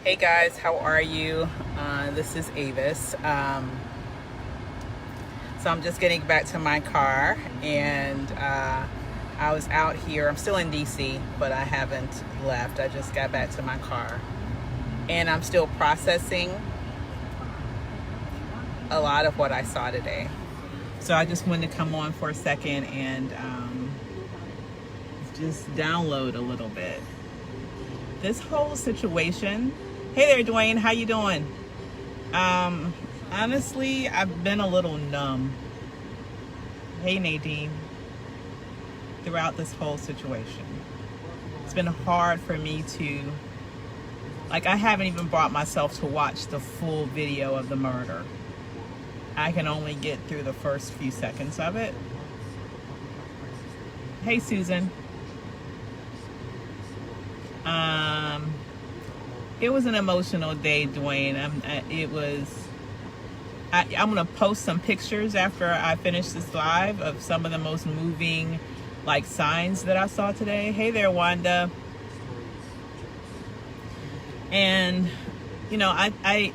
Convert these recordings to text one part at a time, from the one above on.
Hey guys, how are you? This is Avis. So I'm just getting back to my car, and I was out here. I'm still in DC, but I haven't left. I just got back to my car, and I'm still processing a lot of what I saw today. So I just wanted to come on for a second and just download a little bit. This whole situation. Hey there, Dwayne. How you doing? Honestly, I've been a little numb. Hey, Nadine. Throughout this whole situation, it's been hard for me to, I haven't even brought myself to watch the full video of the murder. I can only get through the first few seconds of it. Hey, Susan. It was an emotional day, Dwayne. I'm gonna post some pictures after I finish this live of some of the most moving signs that I saw today. Hey there, Wanda. And I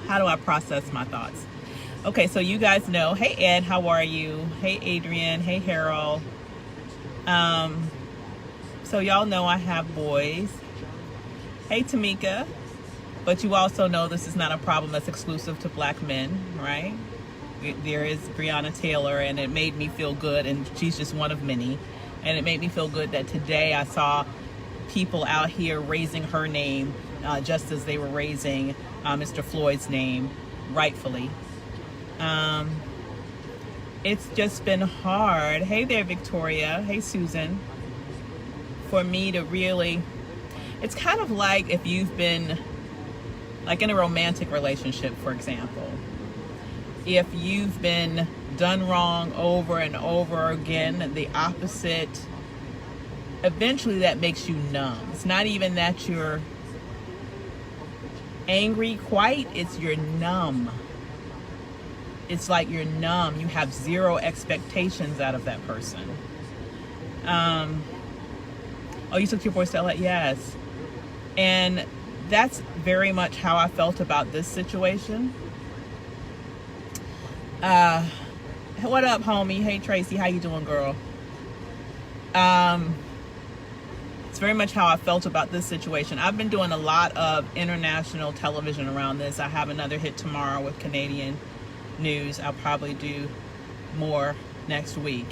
how do I process my thoughts? Okay, so you guys know. Hey Ed, how are you? Hey Adrian. Hey Harold. So y'all know I have boys. Hey Tamika. But you also know this is not a problem that's exclusive to black men, right? There is Breonna Taylor, and it made me feel good, and she's just one of many. And it made me feel good that today I saw people out here raising her name just as they were raising Mr. Floyd's name, rightfully. It's just been hard. Hey there, Victoria. Hey, Susan. For me to really, it's kind of like if you've been in a romantic relationship, for example. If you've been done wrong over and over again, the opposite, eventually that makes you numb. It's not even that you're angry quite, it's you're numb. It's like you're numb. You have zero expectations out of that person. Oh, you took your voice to LA? Yes. And that's very much how I felt about this situation. What up, homie? Hey, Tracy. How you doing, girl? It's very much how I felt about this situation. I've been doing a lot of international television around this. I have another hit tomorrow with Canadian news. I'll probably do more next week.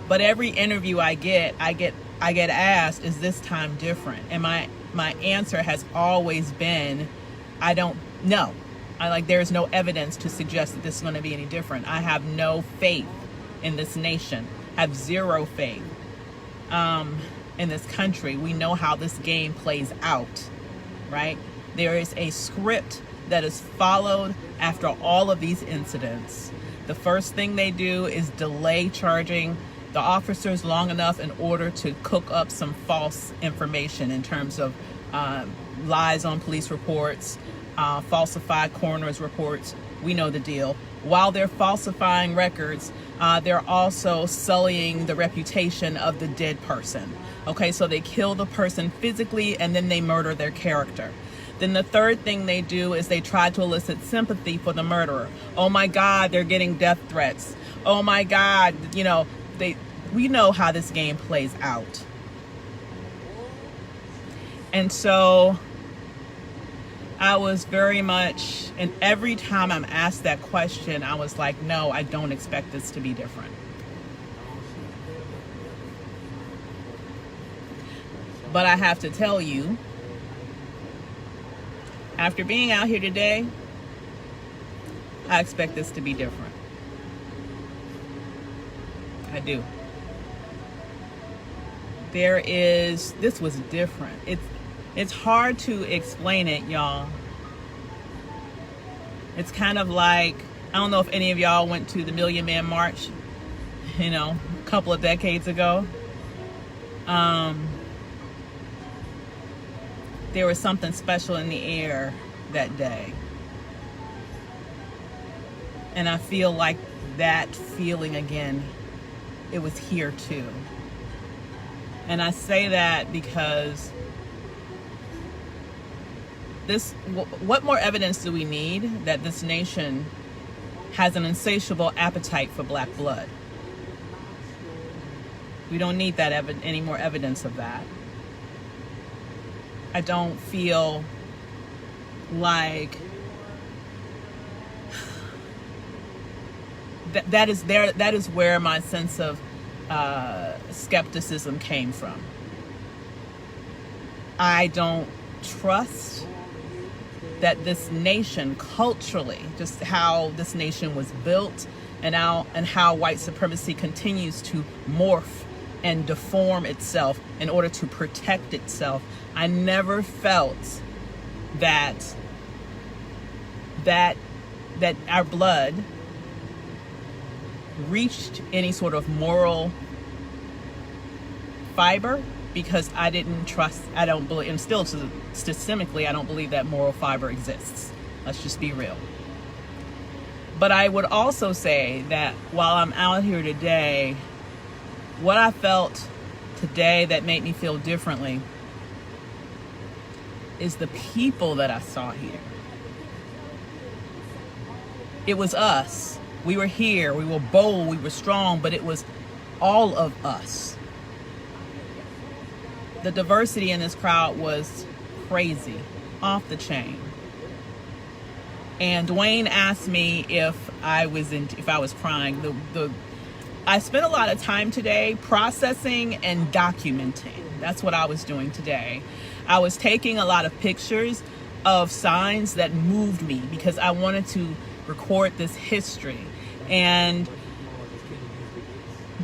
But every interview I get asked, is this time different? And my answer has always been, I don't know. There's no evidence to suggest that this is going to be any different. I have no faith in this nation. I have zero faith in this country. We know how this game plays out, right? There is a script that is followed after all of these incidents. The first thing they do is delay charging the officers long enough in order to cook up some false information in terms of lies on police reports, falsified coroner's reports. We know the deal. While they're falsifying records, they're also sullying the reputation of the dead person. Okay, so they kill the person physically and then they murder their character. Then the third thing they do is they try to elicit sympathy for the murderer. Oh my God, they're getting death threats. Oh my God, we know how this game plays out. And so I was very much, and every time I'm asked that question, I was like, no, I don't expect this to be different. But I have to tell you, after being out here today, I expect this to be different. I do. This was different. It's hard to explain it, y'all. It's kind of like, I don't know if any of y'all went to the Million Man March, a couple of decades ago. There was something special in the air that day. And I feel like that feeling again, it was here too. And I say that because what more evidence do we need that this nation has an insatiable appetite for black blood? We don't need that any more evidence of that. I don't feel like that is where my sense of skepticism came from. I don't trust that this nation culturally, just how this nation was built and how white supremacy continues to morph and deform itself in order to protect itself. I never felt that our blood reached any sort of moral fiber, because I don't believe, and still systemically, I don't believe that moral fiber exists. Let's just be real. But I would also say that while I'm out here today, what I felt today that made me feel differently is the people that I saw here. It was us. We were here. We were bold. We were strong, but it was all of us. The diversity in this crowd was crazy, off the chain. And Dwayne asked me if I was crying. I spent a lot of time today processing and documenting. That's what I was doing today. I was taking a lot of pictures of signs that moved me because I wanted to record this history. And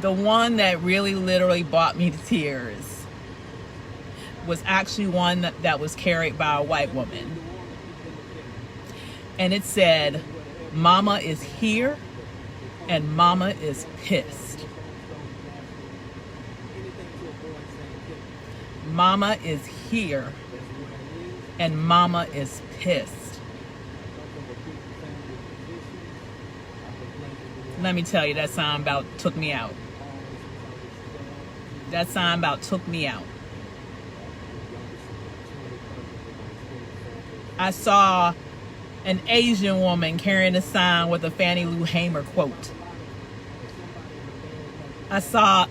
the one that really literally brought me to tears was actually one that was carried by a white woman. And it said, "Mama is here and Mama is pissed." Mama is here and Mama is pissed. Let me tell you, that sign about took me out. That sign about took me out. I saw an Asian woman carrying a sign with a Fannie Lou Hamer quote. I saw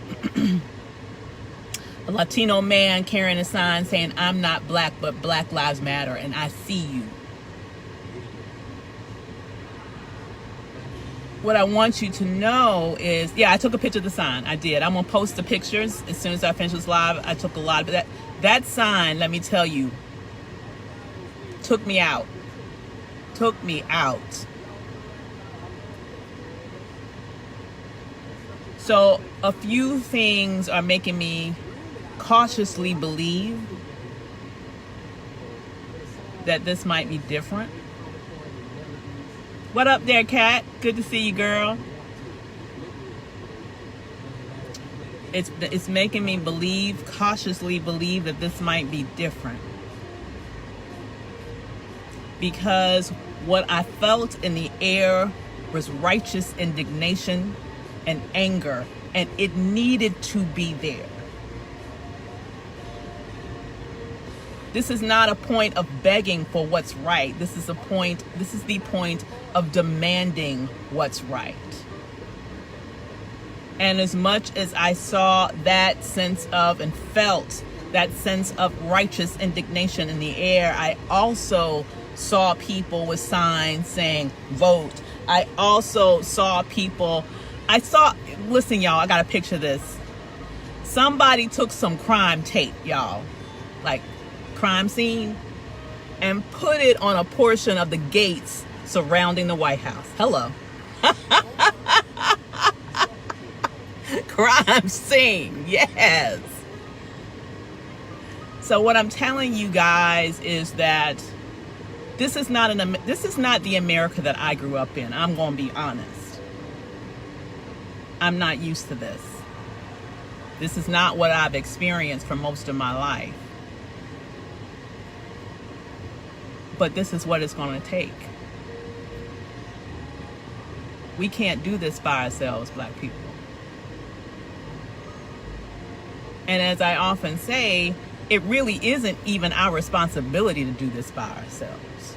a Latino man carrying a sign saying, "I'm not black, but Black Lives Matter, and I see you." What I want you to know is, I took a picture of the sign. I did. I'm going to post the pictures as soon as I finish this live. I took a lot of that sign, let me tell you, took me out. Took me out. So a few things are making me cautiously believe that this might be different. What up there, Kat? Good to see you, girl. It's making me cautiously believe that this might be different. Because what I felt in the air was righteous indignation and anger, and it needed to be there. This is not a point of begging for what's right. This is the point of demanding what's right. And as much as I saw that sense of and felt that sense of righteous indignation in the air, I also saw people with signs saying vote. I also saw people, listen y'all, I gotta picture this. Somebody took some crime tape, y'all, like crime scene, and put it on a portion of the gates surrounding the White House. Hello. Crime scene, yes. So what I'm telling you guys is that this is not the America that I grew up in. I'm going to be honest. I'm not used to this. This is not what I've experienced for most of my life. But this is what it's going to take. We can't do this by ourselves, Black people. And as I often say, it really isn't even our responsibility to do this by ourselves.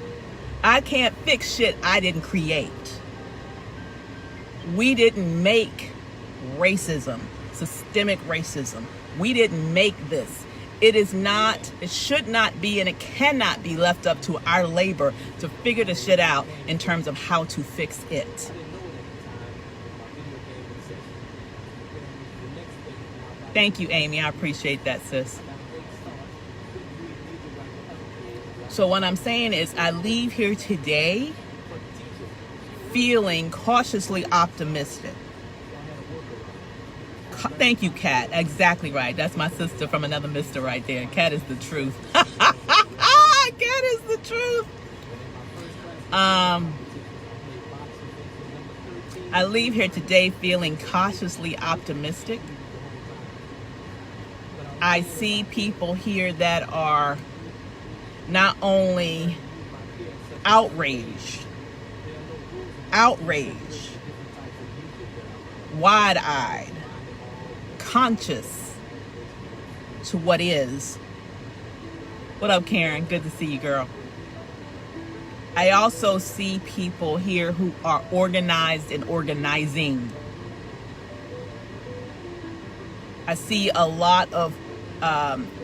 I can't fix shit I didn't create. We didn't make racism, systemic racism. We didn't make this. It should not be, and it cannot be left up to our labor to figure the shit out in terms of how to fix it. Thank you, Amy. I appreciate that, sis. So what I'm saying is I leave here today feeling cautiously optimistic. Thank you, Kat. Exactly right. That's my sister from another mister right there. Kat is the truth. Kat is the truth. I leave here today feeling cautiously optimistic. I see people here that are not only outraged, wide-eyed, conscious to what is. What up, Karen? Good to see you, girl. I also see people here who are organized and organizing. I see a lot of,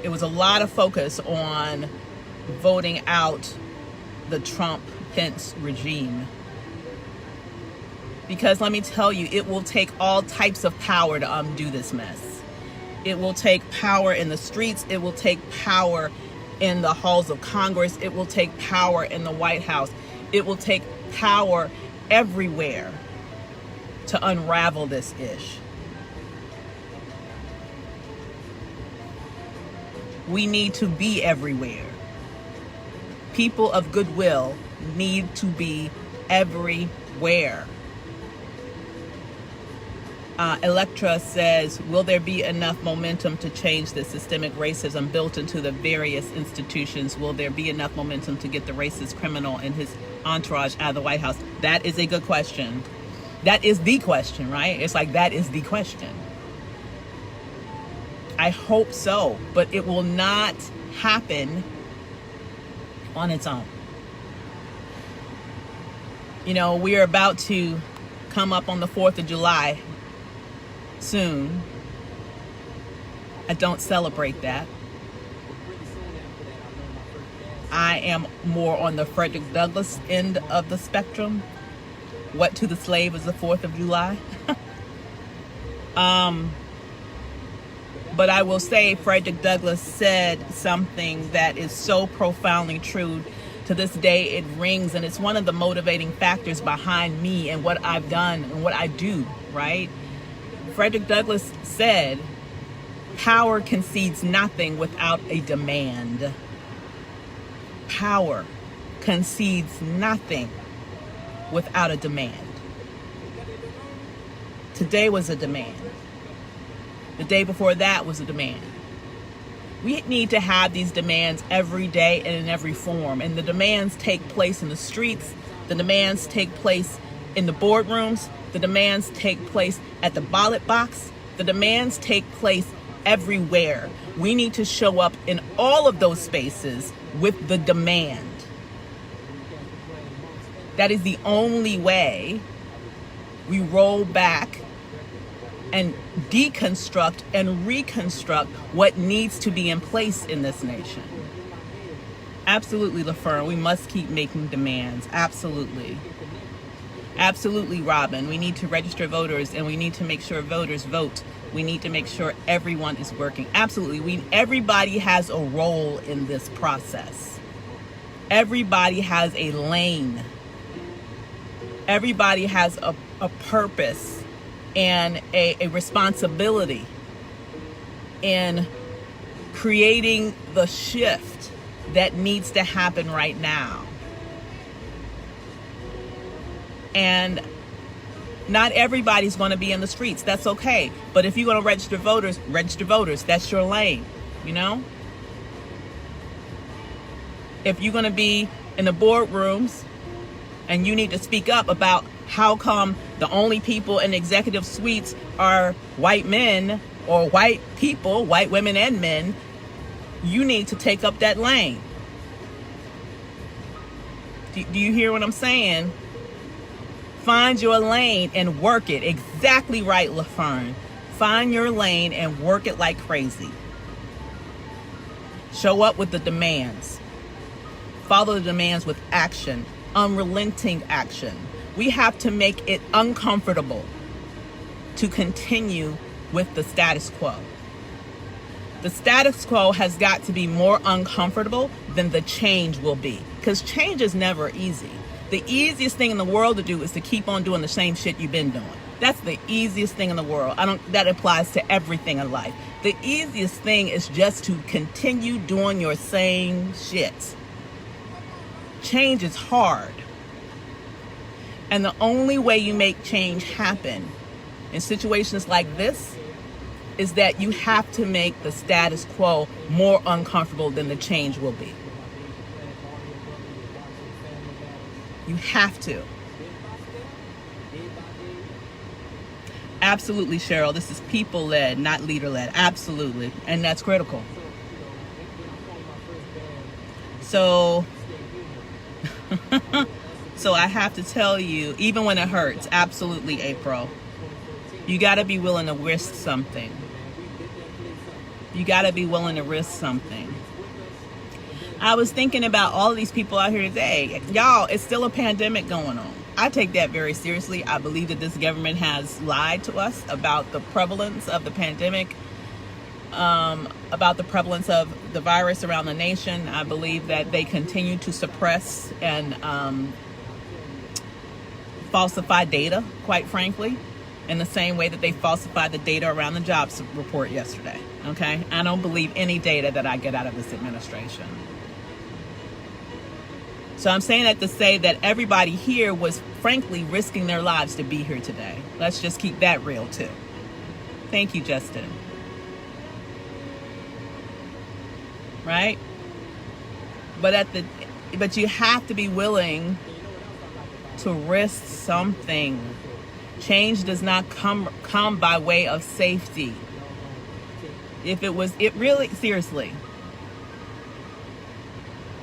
it was a lot of focus on voting out the Trump-Pence regime. Because let me tell you, it will take all types of power to undo this mess. It will take power in the streets. It will take power in the halls of Congress. It will take power in the White House. It will take power everywhere to unravel this ish. We need to be everywhere. People of goodwill need to be everywhere. Electra says, will there be enough momentum to change the systemic racism built into the various institutions? Will there be enough momentum to get the racist criminal and his entourage out of the White House? That is a good question. That is the question, right? It's like, that is the question. I hope so, but it will not happen on its own. You know, we're about to come up on the 4th of July soon. I don't celebrate that. I am more on the Frederick Douglass end of the spectrum. What to the slave is the 4th of July. But I will say Frederick Douglass said something that is so profoundly true. To this day, it rings, and it's one of the motivating factors behind me and what I've done and what I do, right? Frederick Douglass said, power concedes nothing without a demand. Power concedes nothing without a demand. Today was a demand. The day before that was a demand. We need to have these demands every day and in every form. And the demands take place in the streets. The demands take place in the boardrooms. The demands take place at the ballot box. The demands take place everywhere. We need to show up in all of those spaces with the demand. That is the only way we roll back and deconstruct and reconstruct what needs to be in place in this nation. Absolutely, LaFern, we must keep making demands. Absolutely. Absolutely, Robin. We need to register voters, and we need to make sure voters vote. We need to make sure everyone is working. Absolutely. Everybody has a role in this process. Everybody has a lane. Everybody has a purpose and a responsibility in creating the shift that needs to happen right now. And not everybody's going to be in the streets. That's okay. But if you're going to register voters, register voters. That's your lane, you know? If you're going to be in the boardrooms and you need to speak up about how come the only people in executive suites are white men or white people, white women and men, you need to take up that lane. Do you hear what I'm saying? Find your lane and work it. Exactly right, LaFern. Find your lane and work it like crazy. Show up with the demands. Follow the demands with action, unrelenting action. We have to make it uncomfortable to continue with the status quo. The status quo has got to be more uncomfortable than the change will be, because change is never easy. The easiest thing in the world to do is to keep on doing the same shit you've been doing. That's the easiest thing in the world. That applies to everything in life. The easiest thing is just to continue doing your same shit. Change is hard. And the only way you make change happen in situations like this is that you have to make the status quo more uncomfortable than the change will be. You have to. Absolutely, Cheryl. This is people-led, not leader-led. Absolutely. And that's critical. So I have to tell you, even when it hurts, absolutely, April, you got to be willing to risk something. You got to be willing to risk something. I was thinking about all of these people out here today. Y'all, it's still a pandemic going on. I take that very seriously. I believe that this government has lied to us about the prevalence of the pandemic, about the prevalence of the virus around the nation. I believe that they continue to suppress and falsify data, quite frankly, in the same way that they falsified the data around the jobs report yesterday. Okay? I don't believe any data that I get out of this administration. So I'm saying that to say that everybody here was frankly risking their lives to be here today. Let's just keep that real too. Thank you, Justin. Right? But you have to be willing to risk something. Change does not come by way of safety. Seriously.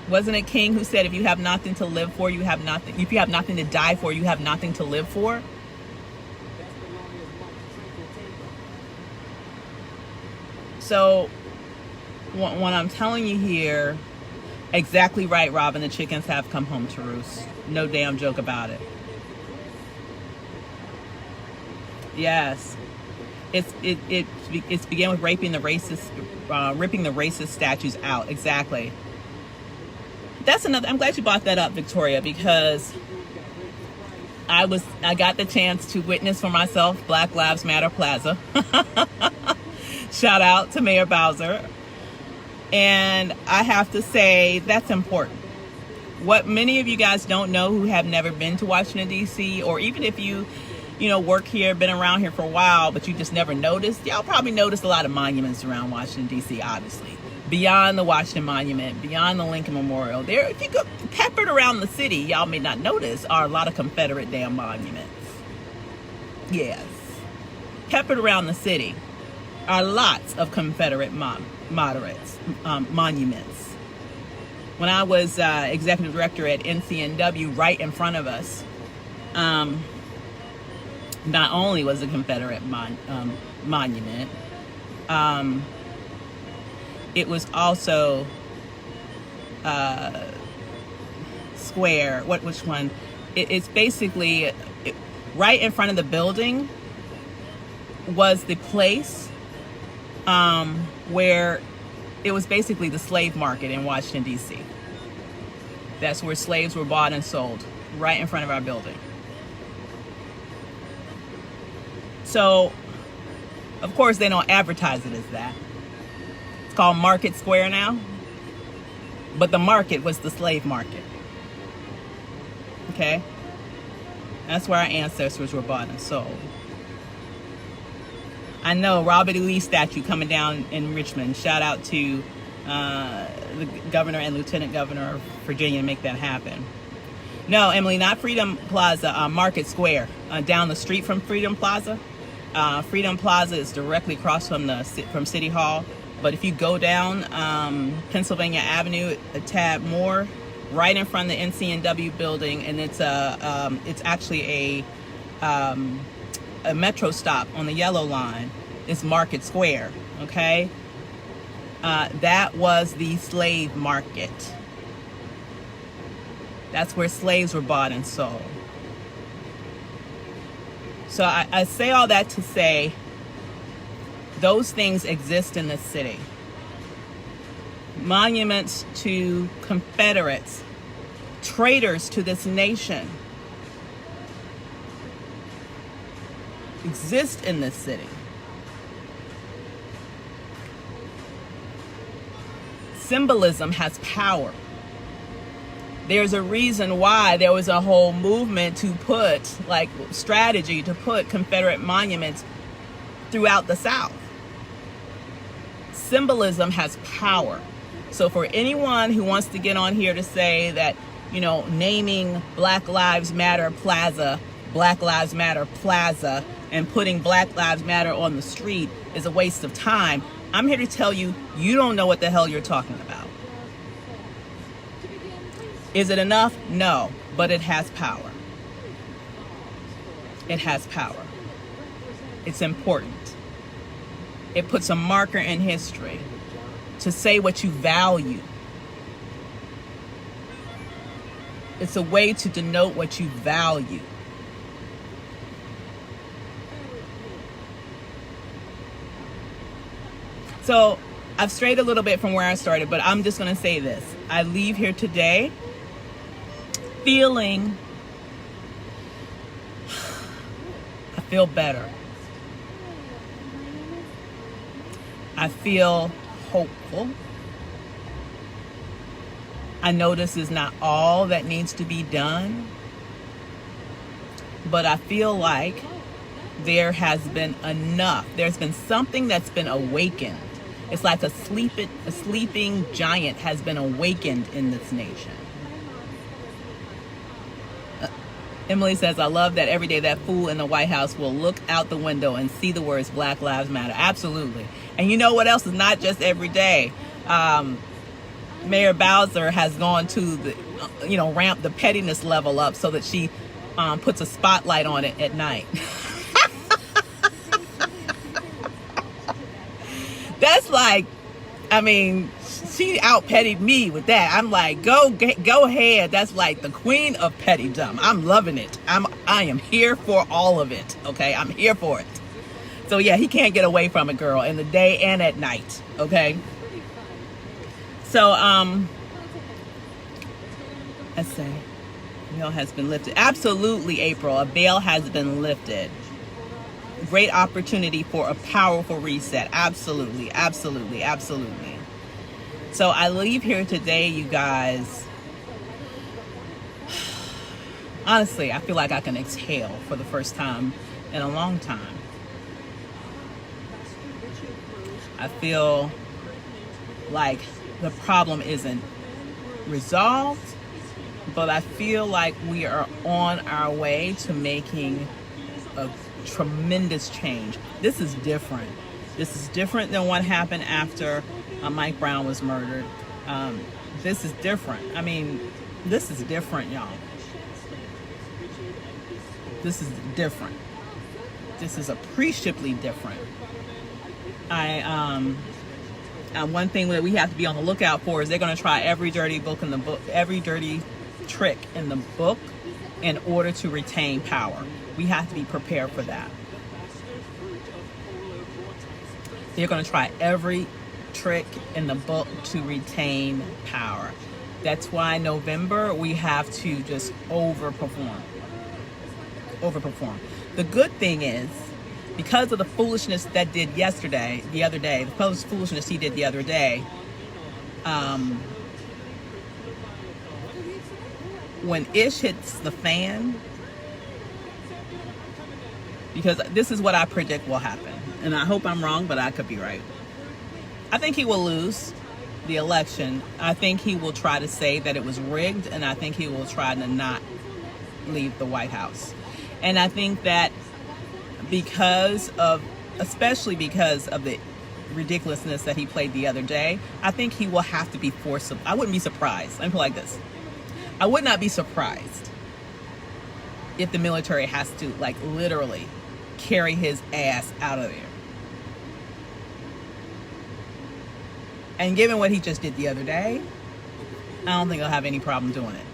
Wasn't it King who said, if you have nothing to live for, you have nothing. If you have nothing to die for, you have nothing to live for? So, what I'm telling you here, exactly right, Robin, the chickens have come home to roost. No damn joke about it. Yes. It's began with ripping the racist statues out. Exactly. That's another. I'm glad you brought that up, Victoria, because I got the chance to witness for myself Black Lives Matter Plaza. Shout out to Mayor Bowser. And I have to say that's important. What many of you guys don't know who have never been to Washington, D.C., or even if you work here, been around here for a while, but you just never noticed, y'all probably noticed a lot of monuments around Washington, D.C., obviously. Beyond the Washington Monument, beyond the Lincoln Memorial, there, if you go peppered around the city, y'all may not notice, are a lot of Confederate damn monuments. Yes. Peppered around the city are lots of Confederate monuments. When I was executive director at NCNW, right in front of us, not only was a Confederate monument, it was also square. Which one? It's basically right in front of the building was the place where it was basically the slave market in Washington, D.C. That's where slaves were bought and sold, right in front of our building. So, of course, they don't advertise it as that. It's called Market Square now. But the market was the slave market. Okay? That's where our ancestors were bought and sold. I know, Robert E. Lee statue coming down in Richmond. Shout out to the governor and lieutenant governor of Virginia to make that happen. No, Emily, not Freedom Plaza, Market Square. Down the street from Freedom Plaza. Freedom Plaza is directly across from City Hall. But if you go down Pennsylvania Avenue a tad more, right in front of the NCNW building, and it's actually a metro stop on the yellow line, is Market Square. Okay, that was the slave market. That's where slaves were bought and sold. So I say all that to say those things exist in this city. Monuments to Confederates, traitors to this nation, exist in this city. Symbolism has power. There's a reason why there was a whole movement to put, like, strategy to put Confederate monuments throughout the South. Symbolism has power. So for anyone who wants to get on here to say that, you know, naming Black Lives Matter Plaza, and putting Black Lives Matter on the street is a waste of time, I'm here to tell you, you don't know what the hell you're talking about. Is it enough? No, but it has power. It has power. It's important. It puts a marker in history to say what you value. It's a way to denote what you value. So I've strayed a little bit from where I started, but I'm just going to say this. I leave here today feeling, I feel better. I feel hopeful. I know this is not all that needs to be done, but I feel like there has been enough. There's been something that's been awakened. It's like a sleeping giant has been awakened in this nation. Emily says, I love that every day that fool in the White House will look out the window and see the words Black Lives Matter. Absolutely. And you know what else is not just every day? Mayor Bowser has gone to the, ramp the pettiness level up so that she puts a spotlight on it at night. That's like, she out-pettied me with that. I'm like, go ahead. That's like the queen of pettydom. I'm loving it. I am here for all of it. Okay, I'm here for it. So yeah, he can't get away from it, girl, in the day and at night. Okay. So let's say, bail has been lifted. Absolutely, April. A bail has been lifted. Great opportunity for a powerful reset. Absolutely, absolutely, absolutely. So I leave here today, you guys. Honestly, I feel like I can exhale for the first time in a long time. I feel like the problem isn't resolved, but I feel like we are on our way to making a tremendous change. This is different. This is different than what happened after Mike Brown was murdered. This is different. This is different, y'all. This is different. This is appreciably different. One thing that we have to be on the lookout for is they're going to try every dirty trick in the book in order to retain power. We have to be prepared for that. They're going to try every trick in the book to retain power. That's why November we have to just overperform. The good thing is, because of the foolishness that did the other day, the foolishness he did the other day, when ish hits the fan, because this is what I predict will happen, and I hope I'm wrong, but I could be right. I think he will lose the election. I think he will try to say that it was rigged, and I think he will try to not leave the White House. And I think that especially because of the ridiculousness that he played the other day, I think he will have to be forcible. I wouldn't be surprised. Let me put it like this. I would not be surprised if the military has to, like, literally carry his ass out of there. And given what he just did the other day, I don't think he'll have any problem doing it.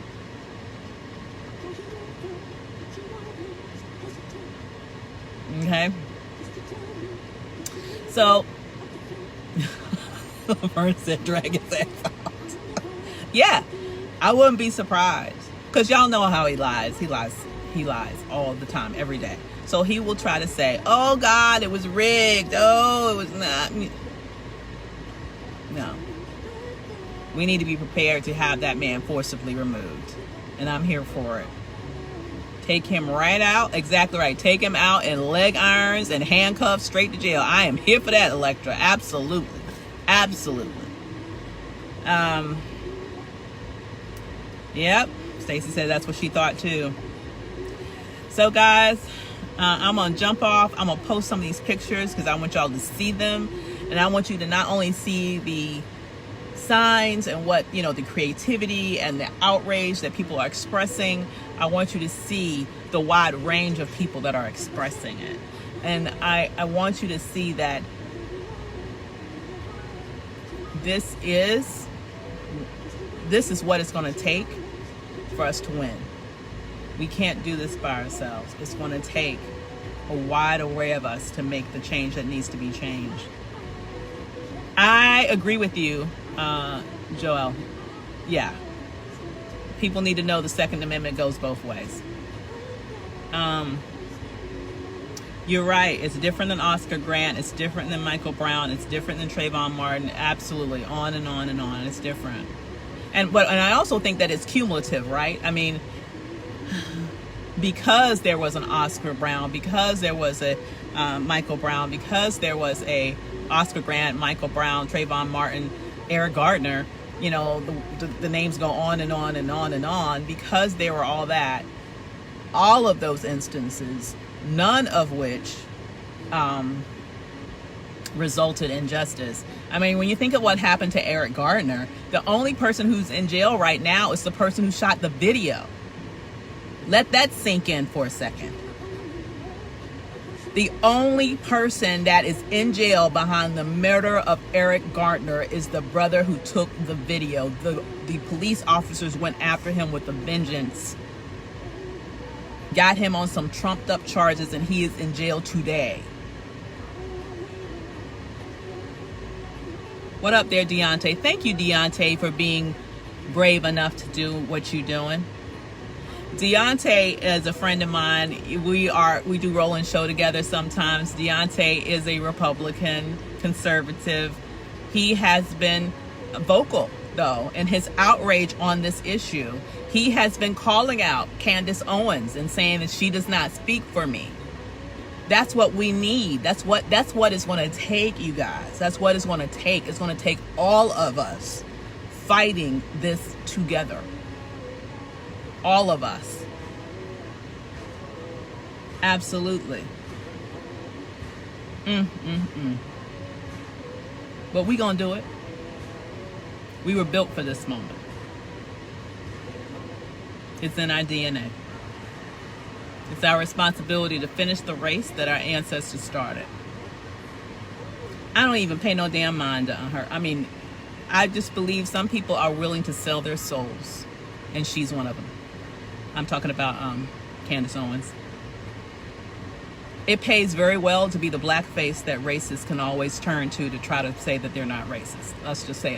Okay? So, Vern said drag his ass out. Yeah, I wouldn't be surprised. Because y'all know how he lies. He lies all the time, every day. So he will try to say, oh God, it was rigged. Oh, it was not. No. We need to be prepared to have that man forcibly removed. And I'm here for it. Take him right out. Exactly right. Take him out in leg irons and handcuffs straight to jail. I am here for that, Electra. Absolutely. Absolutely. Yep. Stacey said that's what she thought too. So guys, I'm going to jump off. I'm going to post some of these pictures because I want y'all to see them. And I want you to not only see the signs and what, you know, the creativity and the outrage that people are expressing. I want you to see the wide range of people that are expressing it. And I want you to see that this is what it's going to take for us to win. We can't do this by ourselves. It's going to take a wide array of us to make the change that needs to be changed. I agree with you, Joel. Yeah. People need to know the Second Amendment goes both ways. You're right. It's different than Oscar Grant. It's different than Michael Brown. It's different than Trayvon Martin. Absolutely. On and on and on. It's different. And I also think that it's cumulative, right? I mean, because there was an Oscar Brown, because there was a Michael Brown, because there was a Oscar Grant, Michael Brown, Trayvon Martin, Eric Gardner, you know, the names go on and on and on and on. Because there were all of those instances, none of which resulted in justice. I mean, when you think of what happened to Eric Gardner, the only person who's in jail right now is the person who shot the video. Let that sink in for a second. The only person that is in jail behind the murder of Eric Gardner is the brother who took the video. The police officers went after him with a vengeance. Got him on some trumped up charges, and he is in jail today. What up there, Deontay? Thank you, Deontay, for being brave enough to do what you're doing. Deontay is a friend of mine. We do roll and show together sometimes. Deontay is a Republican conservative. He has been vocal, though, in his outrage on this issue. He has been calling out Candace Owens and saying that she does not speak for me. That's what we need. That's what it's going to take, you guys. That's what it's going to take. It's going to take all of us fighting this together. All of us. Absolutely. But we gonna do it. We were built for this moment. It's in our DNA. It's our responsibility to finish the race that our ancestors started. I don't even pay no damn mind on her. I mean, I just believe some people are willing to sell their souls, and she's one of them. I'm talking about Candace Owens. It pays very well to be the black face that racists can always turn to try to say that they're not racist. Let's just say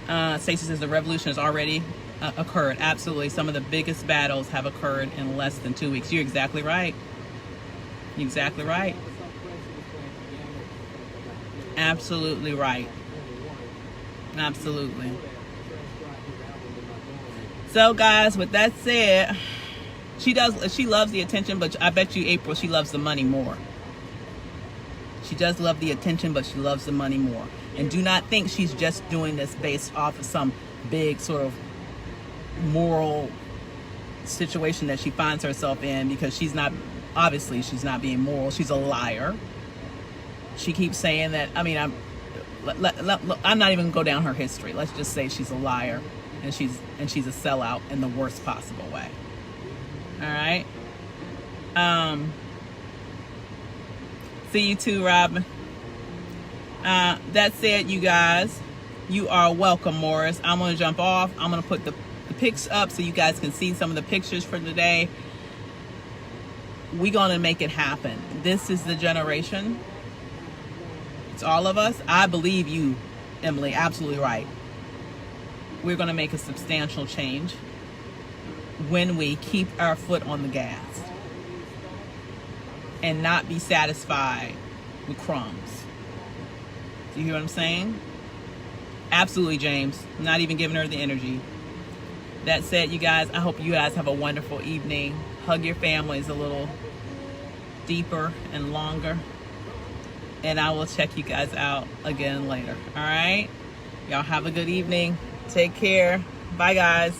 that. Stacey says the revolution has already occurred. Absolutely. Some of the biggest battles have occurred in less than 2 weeks. You're exactly right. You're exactly right. Absolutely right. Absolutely. So guys, with that said, she loves the attention, but I bet you, April, she loves the money more. She does love the attention, but she loves the money more. And do not think she's just doing this based off of some big sort of moral situation that she finds herself in, because she's not, obviously she's not being moral. She's a liar. She keeps saying that, I mean, I'm not even gonna go down her history. Let's just say she's a liar, and she's a sellout in the worst possible way. All right. See you too, Robin. That said, you guys, you are welcome, Morris. I'm gonna jump off. I'm gonna put the pics up so you guys can see some of the pictures for today. We're gonna make it happen. This is the generation. It's all of us. I believe you, Emily, absolutely right. We're gonna make a substantial change when we keep our foot on the gas and not be satisfied with crumbs. Do you hear what I'm saying? Absolutely, James. I'm not even giving her the energy. That said, you guys, I hope you guys have a wonderful evening. Hug your families a little deeper and longer. And I will check you guys out again later. All right? Y'all have a good evening. Take care. Bye, guys.